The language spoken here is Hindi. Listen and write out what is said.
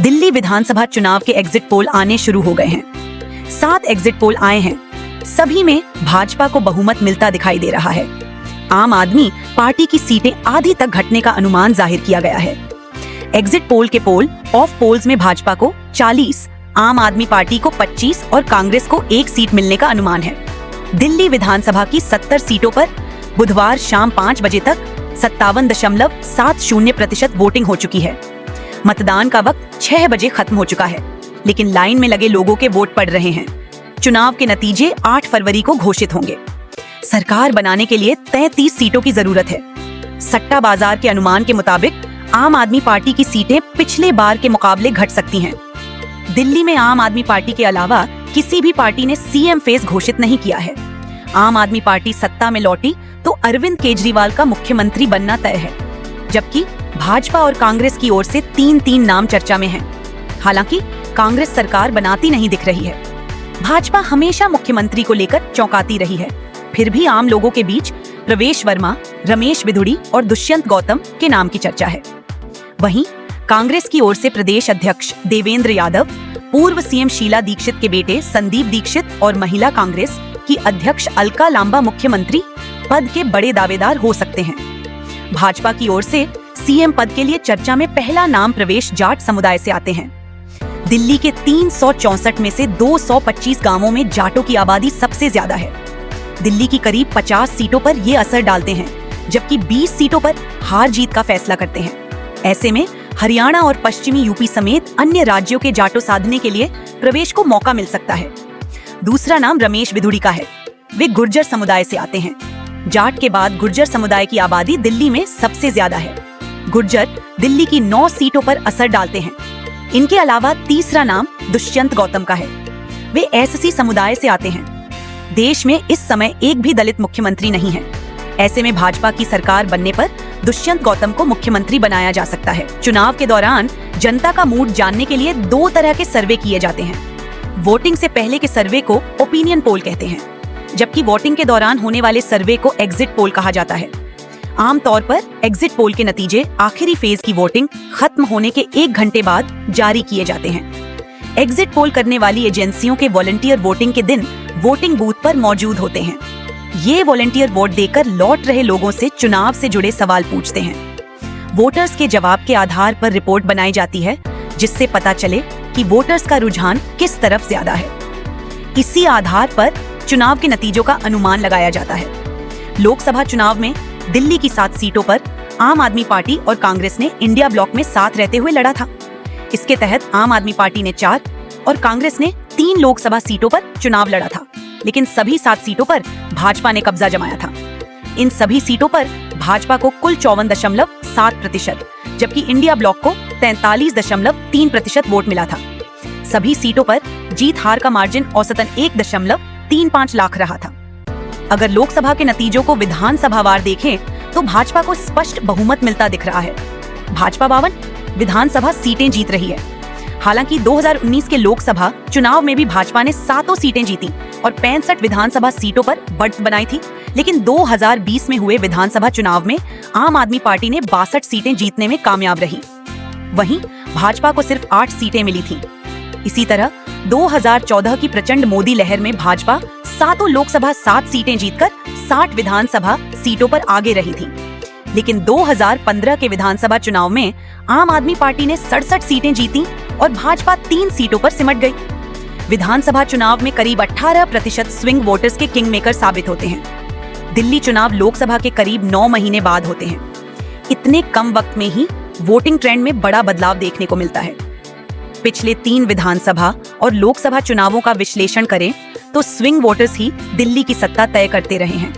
दिल्ली विधानसभा चुनाव के एग्जिट पोल आने शुरू हो गए हैं। 7 एग्जिट पोल आए हैं। सभी में भाजपा को बहुमत मिलता दिखाई दे रहा है। आम आदमी पार्टी की सीटें आधी तक घटने का अनुमान जाहिर किया गया है। एग्जिट पोल के पोल ऑफ पोल्स में भाजपा को 40, आम आदमी पार्टी को 25 और कांग्रेस को 1 सीट मिलने का अनुमान है। दिल्ली विधानसभा की 70 सीटों पर बुधवार शाम 5 बजे तक 57.70% वोटिंग हो चुकी है। मतदान का वक्त 6 बजे खत्म हो चुका है, लेकिन लाइन में लगे लोगों के वोट पड़ रहे हैं। चुनाव के नतीजे 8 फरवरी को घोषित होंगे। सरकार बनाने के लिए 33 सीटों की जरूरत है। सट्टा बाजार के अनुमान के मुताबिक आम आदमी पार्टी की सीटें पिछले बार के मुकाबले घट सकती हैं। दिल्ली में आम आदमी पार्टी के अलावा किसी भी पार्टी ने सीएम फेस घोषित नहीं किया है। आम आदमी पार्टी सत्ता में लौटी तो अरविंद केजरीवाल का मुख्यमंत्री बनना तय है, जबकि भाजपा और कांग्रेस की ओर से 3 नाम चर्चा में हैं। हालांकि कांग्रेस सरकार बनाती नहीं दिख रही है। भाजपा हमेशा मुख्यमंत्री को लेकर चौंकाती रही है। फिर भी आम लोगों के बीच प्रवेश वर्मा, रमेश बिधूड़ी और दुष्यंत गौतम के नाम की चर्चा है। वहीं कांग्रेस की ओर से प्रदेश अध्यक्ष देवेंद्र यादव, पूर्व सीएम शीला दीक्षित के बेटे संदीप दीक्षित और महिला कांग्रेस की अध्यक्ष अलका लांबा मुख्यमंत्री पद के बड़े दावेदार हो सकते हैं। भाजपा की ओर से सीएम पद के लिए चर्चा में पहला नाम प्रवेश जाट समुदाय से आते हैं। दिल्ली के 364 में से 225 गांवों में जाटों की आबादी सबसे ज्यादा है। दिल्ली की करीब 50 सीटों पर ये असर डालते हैं, जबकि 20 सीटों पर हार जीत का फैसला करते हैं। ऐसे में हरियाणा और पश्चिमी यूपी समेत अन्य राज्यों के जाटों साधने के लिए प्रवेश को मौका मिल सकता है। दूसरा नाम रमेश बिधूड़ी का है। वे गुर्जर समुदाय से आते हैं। जाट के बाद गुर्जर समुदाय की आबादी दिल्ली में सबसे ज्यादा है। गुर्जर दिल्ली की 9 सीटों पर असर डालते हैं। इनके अलावा तीसरा नाम दुष्यंत गौतम का है। वे एससी समुदाय से आते हैं। देश में इस समय एक भी दलित मुख्यमंत्री नहीं है। ऐसे में भाजपा की सरकार बनने पर दुष्यंत गौतम को मुख्यमंत्री बनाया जा सकता है। चुनाव के दौरान जनता का मूड जानने के लिए 2 तरह के सर्वे किए जाते हैं। वोटिंग से पहले के सर्वे को ओपिनियन पोल कहते हैं, जबकि वोटिंग के दौरान होने वाले सर्वे को एग्जिट पोल कहा जाता है। आमतौर पर एग्जिट पोल के नतीजे आखिरी फेज की वोटिंग खत्म होने के 1 घंटे बाद जारी किए जाते हैं। एग्जिट पोल करने वाली एजेंसियों के वॉलंटियर वोटिंग के दिन वोटिंग बूथ पर मौजूद होते हैं। ये वॉलंटियर वोट देकर लौट रहे लोगों से चुनाव से जुड़े सवाल पूछते हैं। वोटर्स के जवाब के आधार पर रिपोर्ट बनाई जाती है, जिससे पता चले कि वोटर्स का रुझान किस तरफ ज्यादा है। इसी आधार पर चुनाव के नतीजों का अनुमान लगाया जाता है। लोकसभा चुनाव में दिल्ली की 7 सीटों पर आम आदमी पार्टी और कांग्रेस ने इंडिया ब्लॉक में साथ रहते हुए लड़ा था। इसके तहत आम आदमी पार्टी ने 4 और कांग्रेस ने 3 लोकसभा सीटों पर चुनाव लड़ा था, लेकिन सभी 7 सीटों पर भाजपा ने कब्जा जमाया था। इन सभी सीटों पर भाजपा को कुल 54.7%, जबकि इंडिया ब्लॉक को 43.3% वोट मिला था। सभी सीटों पर जीत हार का मार्जिन औसतन 1.35 लाख रहा था। अगर लोकसभा के नतीजों को विधानसभावार देखें तो भाजपा को स्पष्ट बहुमत मिलता दिख रहा है। भाजपा 52 विधानसभा सीटें जीत रही है। हालांकि 2019 के लोकसभा चुनाव में भी भाजपा ने 7 सीटें जीती और 65 विधानसभा सीटों पर बढ़त बनाई थी, लेकिन 2020 में हुए विधानसभा चुनाव में आम आदमी पार्टी ने 62 सीटें जीतने में कामयाब रही। वहीं भाजपा को सिर्फ 8 सीटें मिली थी। इसी तरह 2014 की प्रचंड मोदी लहर में भाजपा 7 लोकसभा 7 सीटें जीतकर 60 विधानसभा सीटों पर आगे रही थी, लेकिन 2015 के विधानसभा चुनाव में आम आदमी पार्टी ने 67 सीटें जीती और भाजपा 3 सीटों पर सिमट गई। विधानसभा चुनाव में करीब 18% स्विंग वोटर्स के किंग मेकर साबित होते हैं। दिल्ली चुनाव लोकसभा के करीब 9 महीने बाद होते हैं। इतने कम वक्त में ही वोटिंग ट्रेंड में बड़ा बदलाव देखने को मिलता है। पिछले 3 विधानसभा और लोकसभा चुनावों का विश्लेषण करें तो स्विंग वोटर्स ही दिल्ली की सत्ता तय करते रहे हैं।